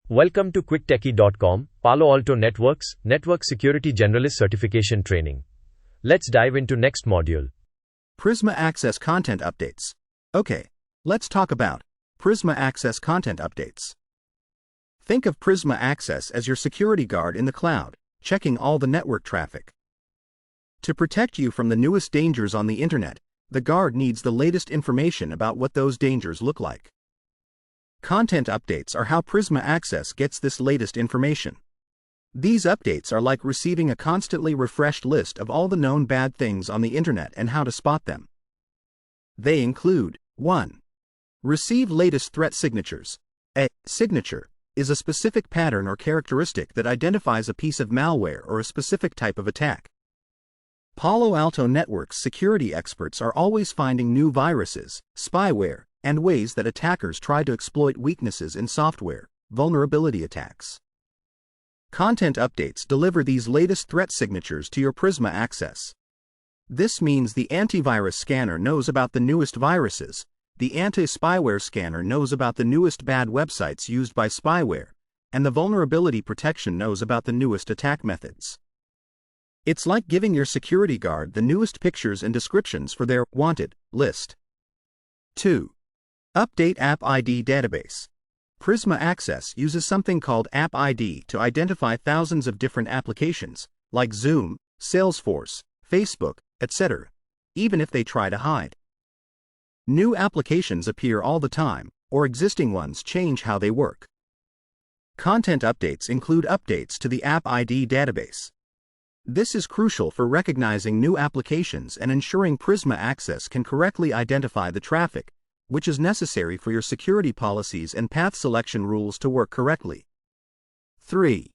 Welcome to quicktechie.com, Palo Alto Networks, Network Security Generalist Certification Training. Let's dive into next module. Prisma Access Content Updates. Okay, let's talk about Prisma Access Content Updates. Think of Prisma Access as your security guard in the cloud, checking all the network traffic. To protect you from the newest dangers on the internet, the guard needs the latest information about what those dangers look like. Content updates are how Prisma Access gets this latest information. These updates are like receiving a constantly refreshed list of all the known bad things on the internet and how to spot them. They include 1. Receive latest threat signatures. A signature is a specific pattern or characteristic that identifies a piece of malware or a specific type of attack. Palo Alto Networks security experts are always finding new viruses, spyware, and ways that attackers try to exploit weaknesses in software, vulnerability attacks. Content updates deliver these latest threat signatures to your Prisma Access. This means the antivirus scanner knows about the newest viruses, the anti-spyware scanner knows about the newest bad websites used by spyware, and the vulnerability protection knows about the newest attack methods. It's like giving your security guard the newest pictures and descriptions for their wanted list. 2. Update App ID Database. Prisma Access uses something called App ID to identify thousands of different applications, like Zoom, Salesforce, Facebook, etc., even if they try to hide. New applications appear all the time, or existing ones change how they work. Content updates include updates to the App ID database. This is crucial for recognizing new applications and ensuring Prisma Access can correctly identify the traffic, which is necessary for your security policies and path selection rules to work correctly. 3.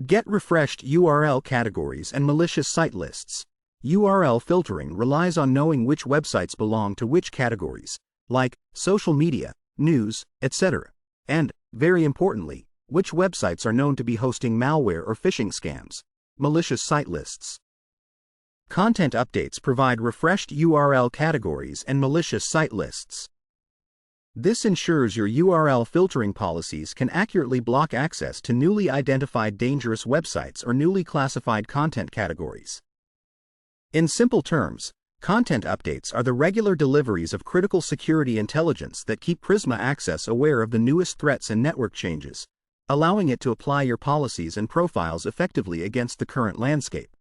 Get refreshed URL categories and malicious site lists. URL filtering relies on knowing which websites belong to which categories, like social media, news, etc., and, very importantly, which websites are known to be hosting malware or phishing scams, malicious site lists. Content updates provide refreshed URL categories and malicious site lists. This ensures your URL filtering policies can accurately block access to newly identified dangerous websites or newly classified content categories. In simple terms, content updates are the regular deliveries of critical security intelligence that keep Prisma Access aware of the newest threats and network changes, allowing it to apply your policies and profiles effectively against the current landscape.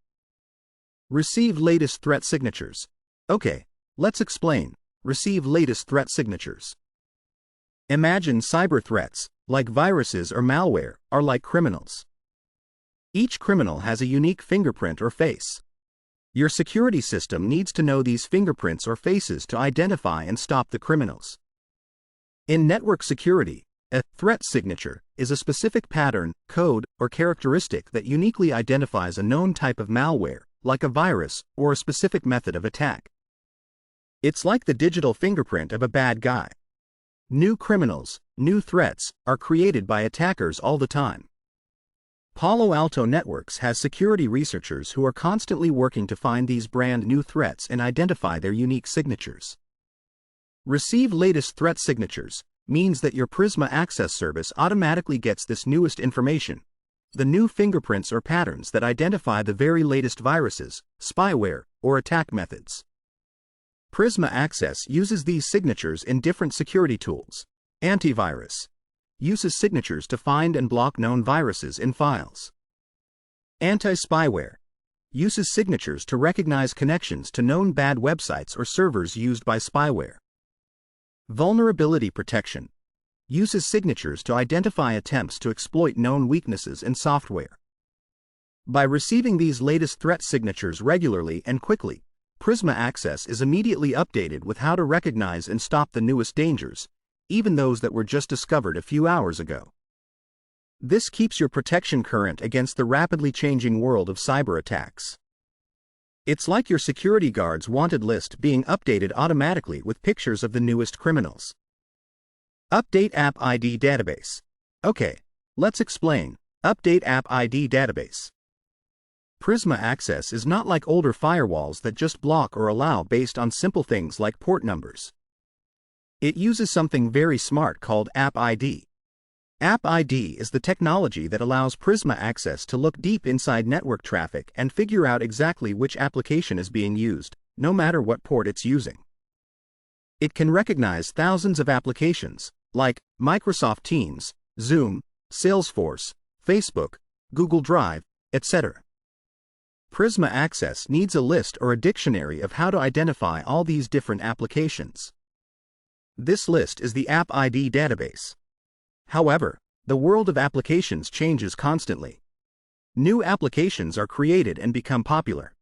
Receive latest threat signatures. Okay, let's explain. Receive latest threat signatures. Imagine cyber threats, like viruses or malware, are like criminals. Each criminal has a unique fingerprint or face. Your security system needs to know these fingerprints or faces to identify and stop the criminals. In network security, a threat signature is a specific pattern, code, or characteristic that uniquely identifies a known type of malware, like a virus, or a specific method of attack. It's like the digital fingerprint of a bad guy. New criminals, new threats, are created by attackers all the time. Palo Alto Networks has security researchers who are constantly working to find these brand new threats and identify their unique signatures. Receive latest threat signatures means that your Prisma Access service automatically gets this newest information, the new fingerprints or patterns that identify the very latest viruses, spyware, or attack methods. Prisma Access uses these signatures in different security tools. Antivirus uses signatures to find and block known viruses in files. Anti-Spyware uses signatures to recognize connections to known bad websites or servers used by spyware. Vulnerability Protection uses signatures to identify attempts to exploit known weaknesses in software. By receiving these latest threat signatures regularly and quickly, Prisma Access is immediately updated with how to recognize and stop the newest dangers, even those that were just discovered a few hours ago. This keeps your protection current against the rapidly changing world of cyber attacks. It's like your security guard's wanted list being updated automatically with pictures of the newest criminals. Update App ID Database. Okay, let's explain. Update App ID Database. Prisma Access is not like older firewalls that just block or allow based on simple things like port numbers. It uses something very smart called App ID. App ID is the technology that allows Prisma Access to look deep inside network traffic and figure out exactly which application is being used, no matter what port it's using. It can recognize thousands of applications, like Microsoft Teams, Zoom, Salesforce, Facebook, Google Drive, etc. Prisma Access needs a list or a dictionary of how to identify all these different applications. This list is the App ID database. However, the world of applications changes constantly. New applications are created and become popular.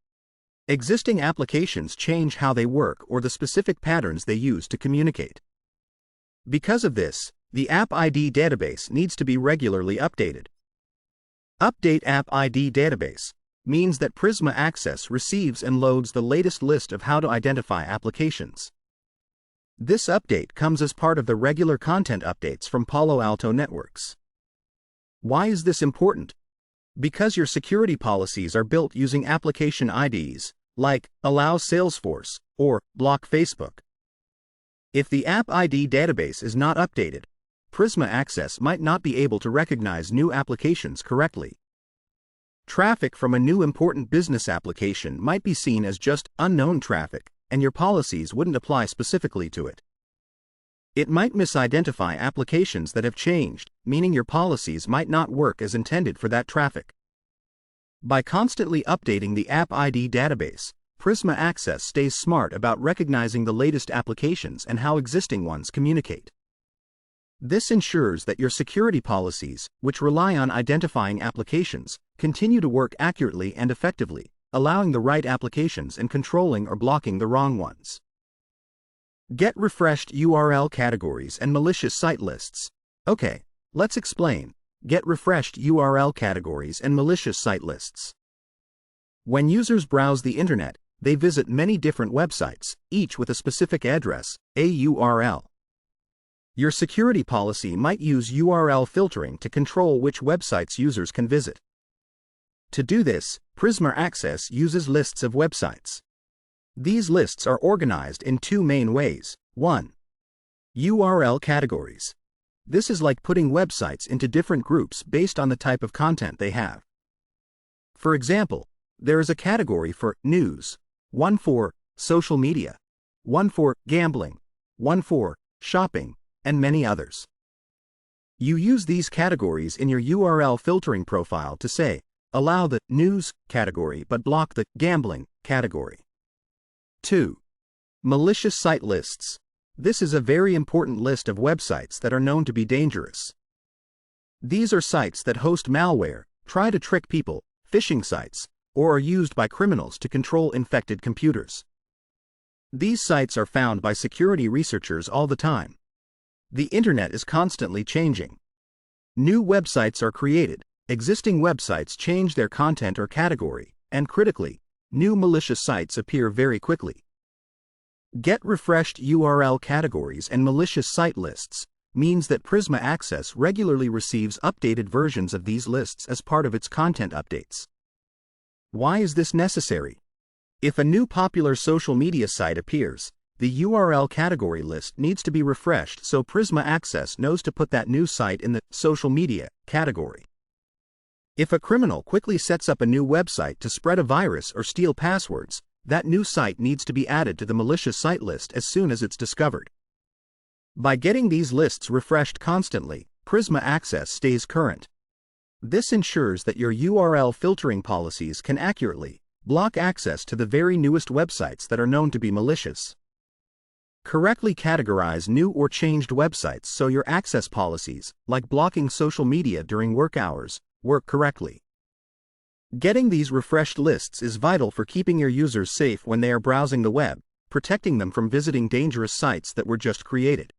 Existing applications change how they work or the specific patterns they use to communicate. Because of this, the App ID database needs to be regularly updated. Update App ID database means that Prisma Access receives and loads the latest list of how to identify applications. This update comes as part of the regular content updates from Palo Alto Networks. Why is this important? Because your security policies are built using application IDs, like Allow Salesforce or Block Facebook. If the App ID database is not updated, Prisma Access might not be able to recognize new applications correctly. Traffic from a new important business application might be seen as just unknown traffic, and your policies wouldn't apply specifically to it. It might misidentify applications that have changed, meaning your policies might not work as intended for that traffic. By constantly updating the App ID database, Prisma Access stays smart about recognizing the latest applications and how existing ones communicate. This ensures that your security policies, which rely on identifying applications, continue to work accurately and effectively, allowing the right applications and controlling or blocking the wrong ones. Get refreshed URL categories and malicious site lists. Okay, let's explain. Get refreshed URL categories and malicious site lists. When users browse the internet, they visit many different websites, each with a specific address, a URL. Your security policy might use URL filtering to control which websites users can visit. To do this, Prisma Access uses lists of websites. These lists are organized in two main ways. 1. URL categories. This is like putting websites into different groups based on the type of content they have. For example, there is a category for news, one for social media, one for gambling, one for shopping, and many others. You use these categories in your URL filtering profile to say, allow the news category but block the gambling category. 2. Malicious site lists. This is a very important list of websites that are known to be dangerous. These are sites that host malware, try to trick people, phishing sites, or are used by criminals to control infected computers. These sites are found by security researchers all the time. The internet is constantly changing. New websites are created, existing websites change their content or category, and critically, new malicious sites appear very quickly. Get refreshed URL categories and malicious site lists means that Prisma Access regularly receives updated versions of these lists as part of its content updates. Why is this necessary? If a new popular social media site appears, the URL category list needs to be refreshed so Prisma Access knows to put that new site in the social media category. If a criminal quickly sets up a new website to spread a virus or steal passwords, that new site needs to be added to the malicious site list as soon as it's discovered. By getting these lists refreshed constantly, Prisma Access stays current. This ensures that your URL filtering policies can accurately block access to the very newest websites that are known to be malicious. Correctly categorize new or changed websites so your access policies, like blocking social media during work hours, work correctly. Getting these refreshed lists is vital for keeping your users safe when they are browsing the web, protecting them from visiting dangerous sites that were just created.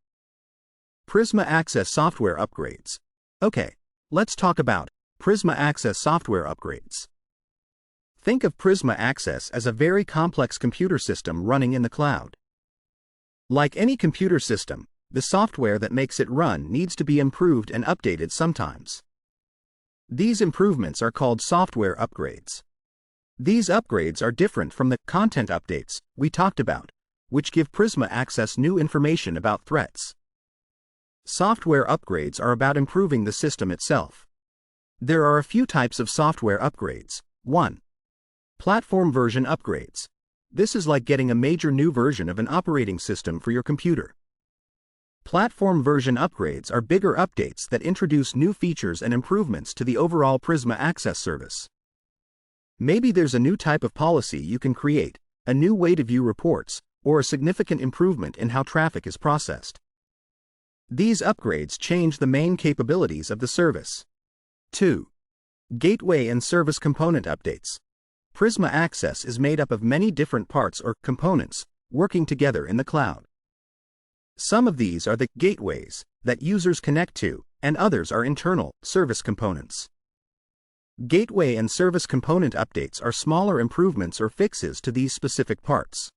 Prisma Access software upgrades. Okay, let's talk about Prisma Access software upgrades. Think of Prisma Access as a very complex computer system running in the cloud. Like any computer system, the software that makes it run needs to be improved and updated sometimes. These improvements are called software upgrades. These upgrades are different from the content updates we talked about, which give Prisma Access new information about threats. Software upgrades are about improving the system itself. There are a few types of software upgrades. 1. Platform version upgrades. This is like getting a major new version of an operating system for your computer. Platform version upgrades are bigger updates that introduce new features and improvements to the overall Prisma Access service. Maybe there's a new type of policy you can create, a new way to view reports, or a significant improvement in how traffic is processed. These upgrades change the main capabilities of the service. 2. Gateway and service component updates. Prisma Access is made up of many different parts or components working together in the cloud. Some of these are the gateways that users connect to, and others are internal service components. Gateway and service component updates are smaller improvements or fixes to these specific parts.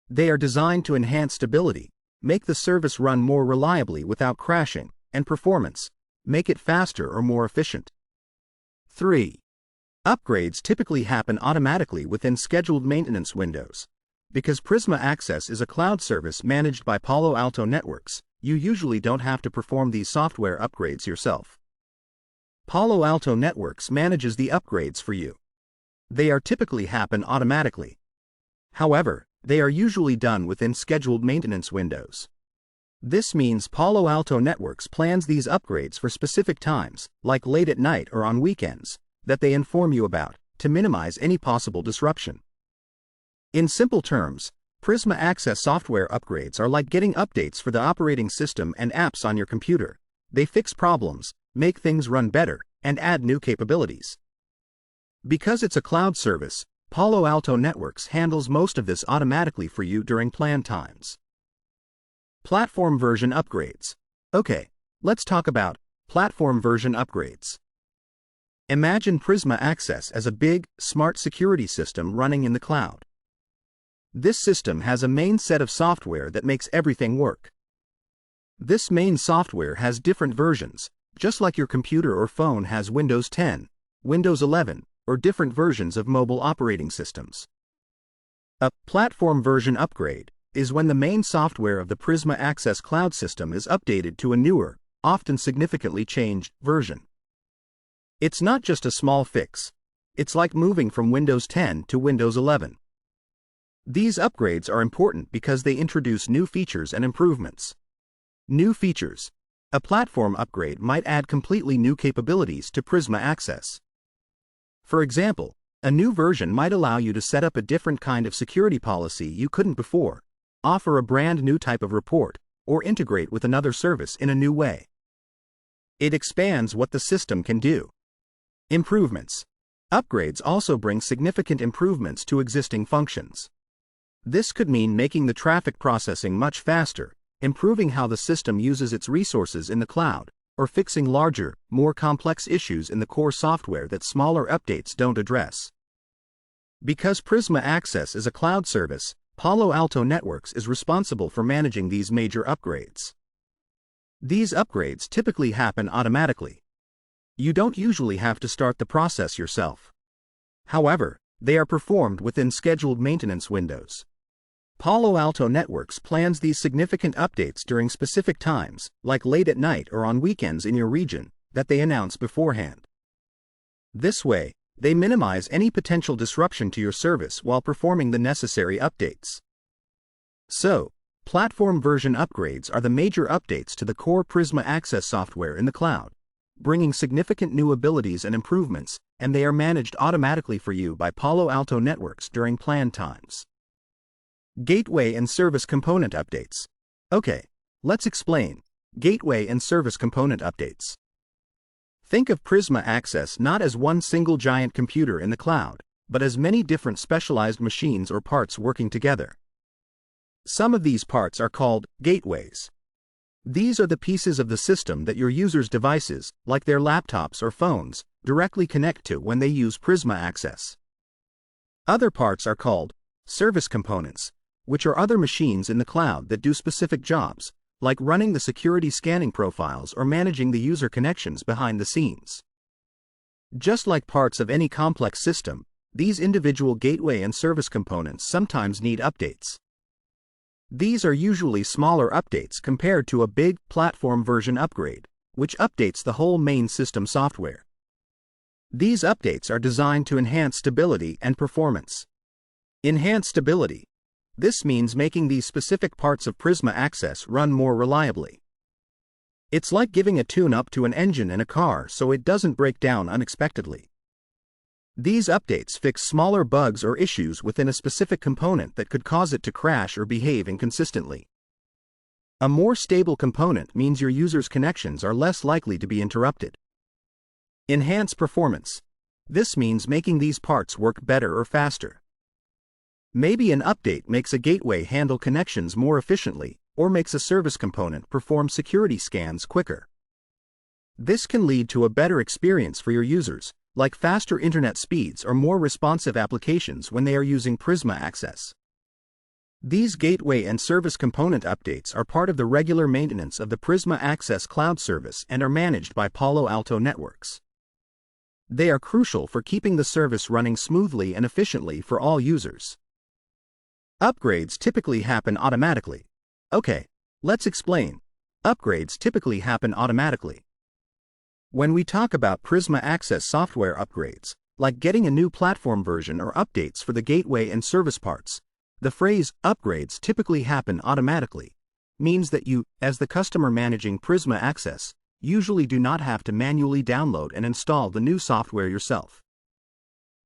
They are designed to enhance stability, make the service run more reliably without crashing, and performance, make it faster or more efficient. 3. Upgrades typically happen automatically within scheduled maintenance windows. Because Prisma Access is a cloud service managed by Palo Alto Networks, you usually don't have to perform these software upgrades yourself. Palo Alto Networks manages the upgrades for you. They are typically happen automatically. However, they are usually done within scheduled maintenance windows. This means Palo Alto Networks plans these upgrades for specific times, like late at night or on weekends, that they inform you about, to minimize any possible disruption. In simple terms, Prisma Access software upgrades are like getting updates for the operating system and apps on your computer. They fix problems, make things run better, and add new capabilities. Because it's a cloud service, Palo Alto Networks handles most of this automatically for you during planned times. Platform version upgrades. Okay, let's talk about platform version upgrades. Imagine Prisma Access as a big, smart security system running in the cloud. This system has a main set of software that makes everything work. This main software has different versions, just like your computer or phone has Windows 10, Windows 11, or different versions of mobile operating systems. A platform version upgrade is when the main software of the Prisma Access cloud system is updated to a newer, often significantly changed, version. It's not just a small fix. It's like moving from Windows 10 to Windows 11. These upgrades are important because they introduce new features and improvements. New features. A platform upgrade might add completely new capabilities to Prisma Access. For example, a new version might allow you to set up a different kind of security policy you couldn't before, offer a brand new type of report, or integrate with another service in a new way. It expands what the system can do. Improvements. Upgrades also bring significant improvements to existing functions. This could mean making the traffic processing much faster, improving how the system uses its resources in the cloud, or fixing larger, more complex issues in the core software that smaller updates don't address. Because Prisma Access is a cloud service, Palo Alto Networks is responsible for managing these major upgrades. These upgrades typically happen automatically. You don't usually have to start the process yourself. However, they are performed within scheduled maintenance windows. Palo Alto Networks plans these significant updates during specific times, like late at night or on weekends in your region, that they announce beforehand. This way, they minimize any potential disruption to your service while performing the necessary updates. So, platform version upgrades are the major updates to the core Prisma Access software in the cloud, bringing significant new abilities and improvements, and they are managed automatically for you by Palo Alto Networks during planned times. Gateway and service component updates. Okay, let's explain. Gateway and service component updates. Think of Prisma Access not as one single giant computer in the cloud, but as many different specialized machines or parts working together. Some of these parts are called gateways. These are the pieces of the system that your users' devices, like their laptops or phones, directly connect to when they use Prisma Access. Other parts are called service components, which are other machines in the cloud that do specific jobs, like running the security scanning profiles or managing the user connections behind the scenes. Just like parts of any complex system, these individual gateway and service components sometimes need updates. These are usually smaller updates compared to a big platform version upgrade, which updates the whole main system software. These updates are designed to enhance stability and performance. Enhance stability. This means making these specific parts of Prisma Access run more reliably. It's like giving a tune-up to an engine in a car so it doesn't break down unexpectedly. These updates fix smaller bugs or issues within a specific component that could cause it to crash or behave inconsistently. A more stable component means your user's connections are less likely to be interrupted. Enhance performance. This means making these parts work better or faster. Maybe an update makes a gateway handle connections more efficiently, or makes a service component perform security scans quicker. This can lead to a better experience for your users, like faster internet speeds or more responsive applications when they are using Prisma Access. These gateway and service component updates are part of the regular maintenance of the Prisma Access cloud service and are managed by Palo Alto Networks. They are crucial for keeping the service running smoothly and efficiently for all users. Upgrades typically happen automatically. Okay, let's explain. Upgrades typically happen automatically. When we talk about Prisma Access software upgrades, like getting a new platform version or updates for the gateway and service parts, the phrase upgrades typically happen automatically means that you, as the customer managing Prisma Access, usually do not have to manually download and install the new software yourself.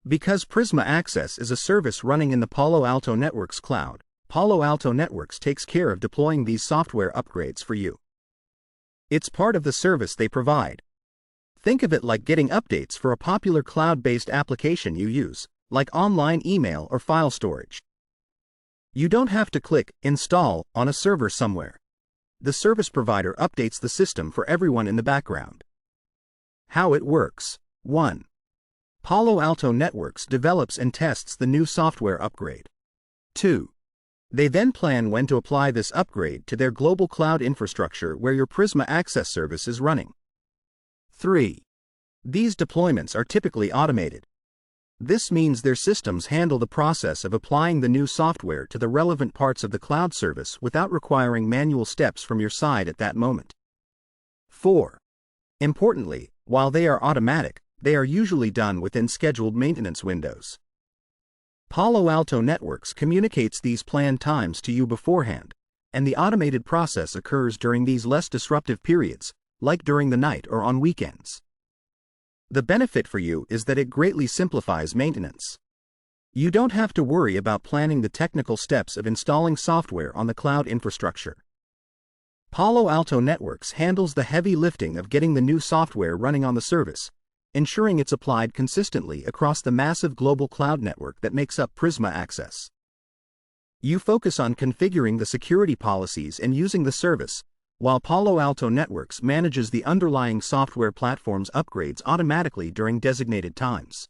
Because Prisma Access is a service running in the Palo Alto Networks cloud, Palo Alto Networks takes care of deploying these software upgrades for you. It's part of the service they provide. Think of it like getting updates for a popular cloud-based application you use, like online email or file storage. You don't have to click Install on a server somewhere. The service provider updates the system for everyone in the background. How it works. 1. Palo Alto Networks develops and tests the new software upgrade. 2. They then plan when to apply this upgrade to their global cloud infrastructure where your Prisma Access service is running. 3. These deployments are typically automated. This means their systems handle the process of applying the new software to the relevant parts of the cloud service without requiring manual steps from your side at that moment. 4. Importantly, while they are automatic, they are usually done within scheduled maintenance windows. Palo Alto Networks communicates these planned times to you beforehand, and the automated process occurs during these less disruptive periods, like during the night or on weekends. The benefit for you is that it greatly simplifies maintenance. You don't have to worry about planning the technical steps of installing software on the cloud infrastructure. Palo Alto Networks handles the heavy lifting of getting the new software running on the service, ensuring it's applied consistently across the massive global cloud network that makes up Prisma Access. You focus on configuring the security policies and using the service, while Palo Alto Networks manages the underlying software platform's upgrades automatically during designated times.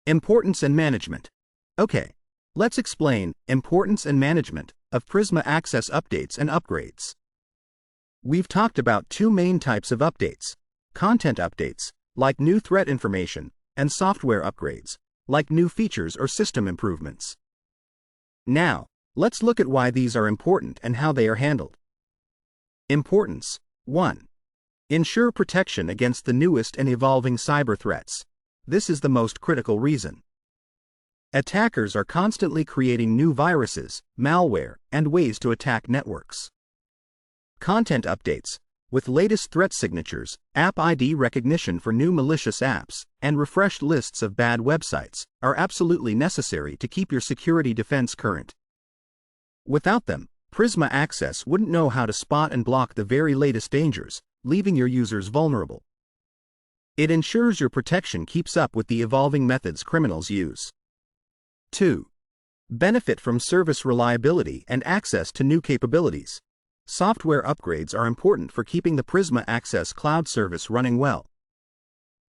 Importance and management. Okay, let's explain importance and management of Prisma Access updates and upgrades. We've talked about two main types of updates: content updates, like new threat information, and software upgrades, like new features or system improvements. Now, let's look at why these are important and how they are handled. Importance. 1. Ensure protection against the newest and evolving cyber threats. This is the most critical reason. Attackers are constantly creating new viruses, malware, and ways to attack networks. Content updates, with latest threat signatures, app ID recognition for new malicious apps, and refreshed lists of bad websites, are absolutely necessary to keep your security defense current. Without them, Prisma Access wouldn't know how to spot and block the very latest dangers, leaving your users vulnerable. It ensures your protection keeps up with the evolving methods criminals use. 2. Benefit from service reliability and access to new capabilities. Software upgrades are important for keeping the Prisma Access cloud service running well.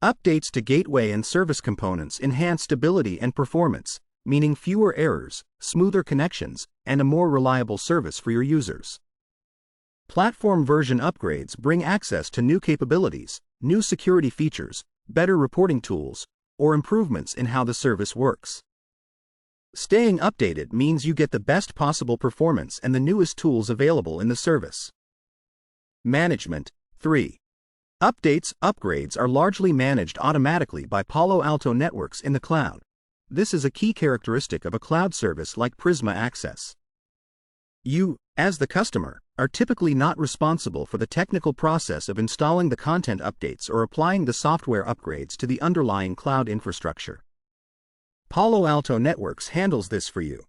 Updates to gateway and service components enhance stability and performance, meaning fewer errors, smoother connections, and a more reliable service for your users. Platform version upgrades bring access to new capabilities, new security features, better reporting tools, or improvements in how the service works. Staying updated means you get the best possible performance and the newest tools available in the service. Management. 3. Upgrades are largely managed automatically by Palo Alto Networks in the cloud. This is a key characteristic of a cloud service like Prisma Access. You, as the customer, are typically not responsible for the technical process of installing the content updates or applying the software upgrades to the underlying cloud infrastructure. Palo Alto Networks handles this for you.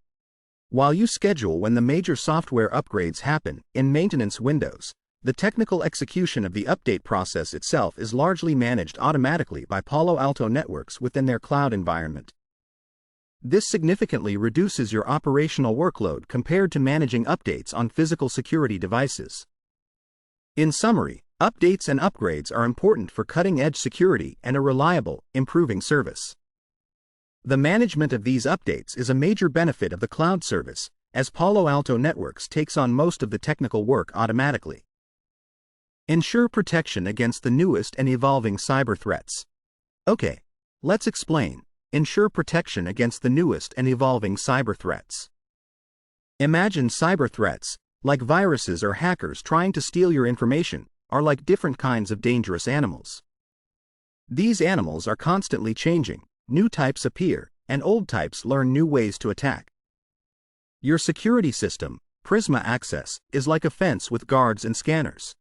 While you schedule when the major software upgrades happen in maintenance windows, the technical execution of the update process itself is largely managed automatically by Palo Alto Networks within their cloud environment. This significantly reduces your operational workload compared to managing updates on physical security devices. In summary, updates and upgrades are important for cutting-edge security and a reliable, improving service. The management of these updates is a major benefit of the cloud service, as Palo Alto Networks takes on most of the technical work automatically. Ensure protection against the newest and evolving cyber threats. Okay, let's explain. Ensure protection against the newest and evolving cyber threats. Imagine cyber threats, like viruses or hackers trying to steal your information, are like different kinds of dangerous animals. These animals are constantly changing, new types appear, and old types learn new ways to attack. Your security system, Prisma Access, is like a fence with guards and scanners.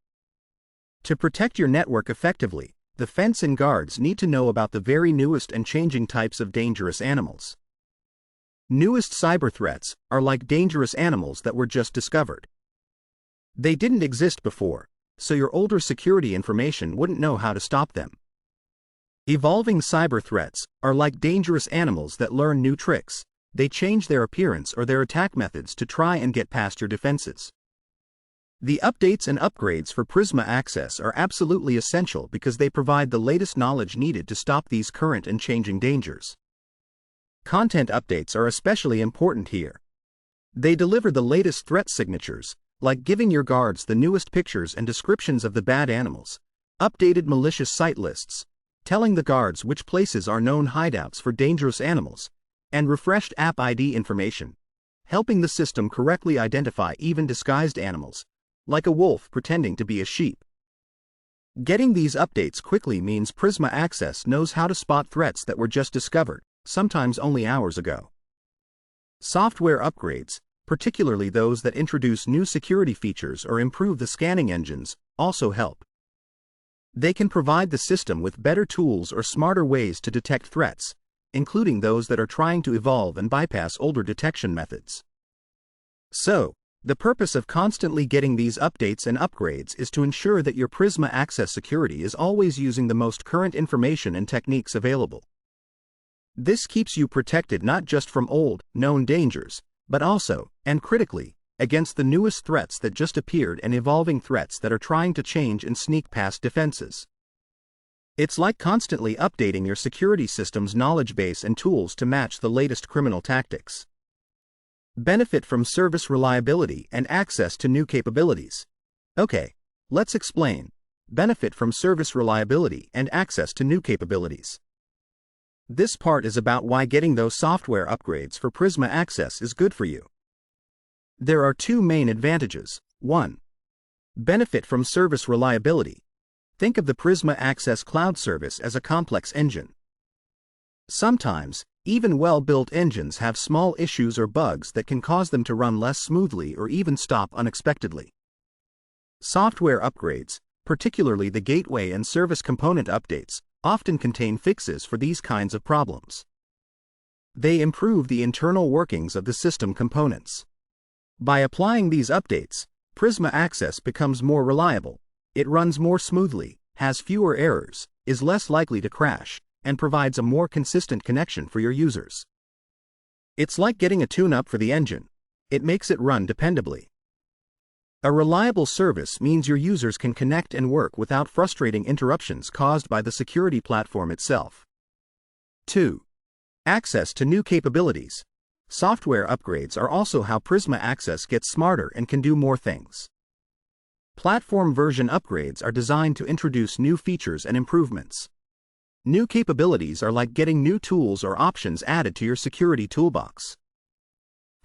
To protect your network effectively, the fence and guards need to know about the very newest and changing types of dangerous animals. Newest cyber threats are like dangerous animals that were just discovered. They didn't exist before, so your older security information wouldn't know how to stop them. Evolving cyber threats are like dangerous animals that learn new tricks. They change their appearance or their attack methods to try and get past your defenses. The updates and upgrades for Prisma Access are absolutely essential because they provide the latest knowledge needed to stop these current and changing dangers. Content updates are especially important here. They deliver the latest threat signatures, like giving your guards the newest pictures and descriptions of the bad animals, updated malicious site lists, telling the guards which places are known hideouts for dangerous animals, and refreshed app ID information, helping the system correctly identify even disguised animals, like a wolf pretending to be a sheep. Getting these updates quickly means Prisma Access knows how to spot threats that were just discovered, sometimes only hours ago. Software upgrades, particularly those that introduce new security features or improve the scanning engines, also help. They can provide the system with better tools or smarter ways to detect threats, including those that are trying to evolve and bypass older detection methods. So, the purpose of constantly getting these updates and upgrades is to ensure that your Prisma Access security is always using the most current information and techniques available. This keeps you protected not just from old, known dangers, but also, and critically, against the newest threats that just appeared and evolving threats that are trying to change and sneak past defenses. It's like constantly updating your security system's knowledge base and tools to match the latest criminal tactics. Benefit from service reliability and access to new capabilities. Okay, let's explain. Benefit from service reliability and access to new capabilities. This part is about why getting those software upgrades for Prisma Access is good for you. There are two main advantages. 1. Benefit from service reliability. Think of the Prisma Access cloud service as a complex engine. Sometimes, even well-built engines have small issues or bugs that can cause them to run less smoothly or even stop unexpectedly. Software upgrades, particularly the gateway and service component updates, often contain fixes for these kinds of problems. They improve the internal workings of the system components. By applying these updates, Prisma Access becomes more reliable, it runs more smoothly, has fewer errors, is less likely to crash, and provides a more consistent connection for your users. It's like getting a tune-up for the engine. It makes it run dependably. A reliable service means your users can connect and work without frustrating interruptions caused by the security platform itself. 2. Access to new capabilities. Software upgrades are also how Prisma Access gets smarter and can do more things. Platform version upgrades are designed to introduce new features and improvements. New capabilities are like getting new tools or options added to your security toolbox.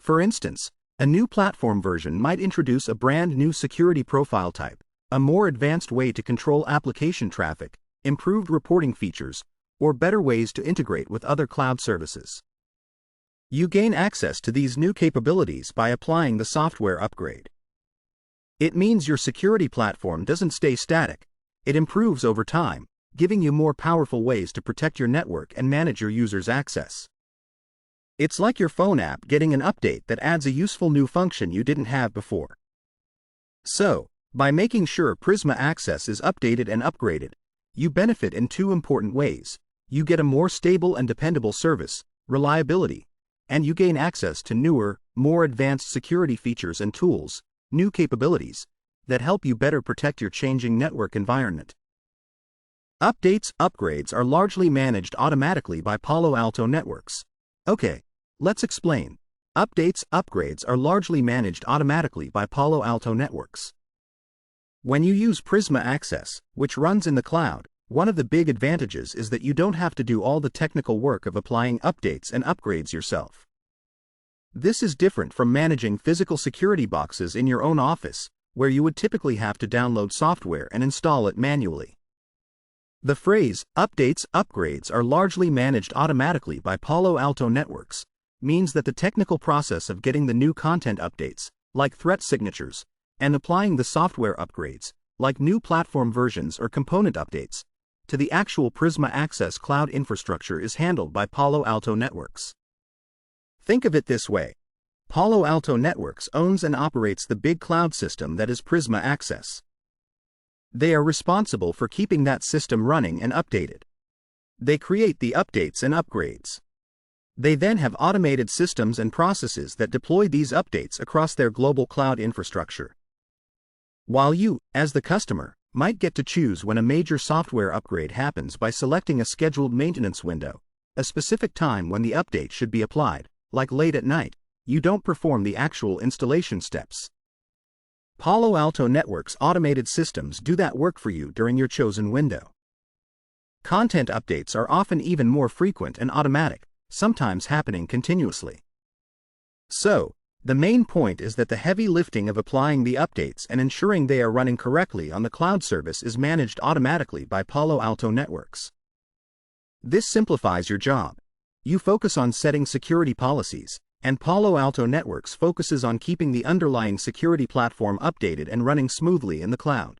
For instance, a new platform version might introduce a brand new security profile type, a more advanced way to control application traffic, improved reporting features, or better ways to integrate with other cloud services. You gain access to these new capabilities by applying the software upgrade. It means your security platform doesn't stay static, it improves over time, giving you more powerful ways to protect your network and manage your users' access. It's like your phone app getting an update that adds a useful new function you didn't have before. So, by making sure Prisma Access is updated and upgraded, you benefit in two important ways. You get a more stable and dependable service, reliability, and you gain access to newer, more advanced security features and tools, new capabilities, that help you better protect your changing network environment. Upgrades are largely managed automatically by Palo Alto Networks. Okay, let's explain. Upgrades are largely managed automatically by Palo Alto Networks. When you use Prisma Access, which runs in the cloud, one of the big advantages is that you don't have to do all the technical work of applying updates and upgrades yourself. This is different from managing physical security boxes in your own office, where you would typically have to download software and install it manually. The phrase, upgrades are largely managed automatically by Palo Alto Networks, means that the technical process of getting the new content updates, like threat signatures, and applying the software upgrades, like new platform versions or component updates, to the actual Prisma Access cloud infrastructure is handled by Palo Alto Networks. Think of it this way. Palo Alto Networks owns and operates the big cloud system that is Prisma Access. They are responsible for keeping that system running and updated. They create the updates and upgrades. They then have automated systems and processes that deploy these updates across their global cloud infrastructure. While you, as the customer, might get to choose when a major software upgrade happens by selecting a scheduled maintenance window, a specific time when the update should be applied, like late at night, you don't perform the actual installation steps. Palo Alto Networks' automated systems do that work for you during your chosen window. Content updates are often even more frequent and automatic, sometimes happening continuously. So, the main point is that the heavy lifting of applying the updates and ensuring they are running correctly on the cloud service is managed automatically by Palo Alto Networks. This simplifies your job. You focus on setting security policies, and Palo Alto Networks focuses on keeping the underlying security platform updated and running smoothly in the cloud.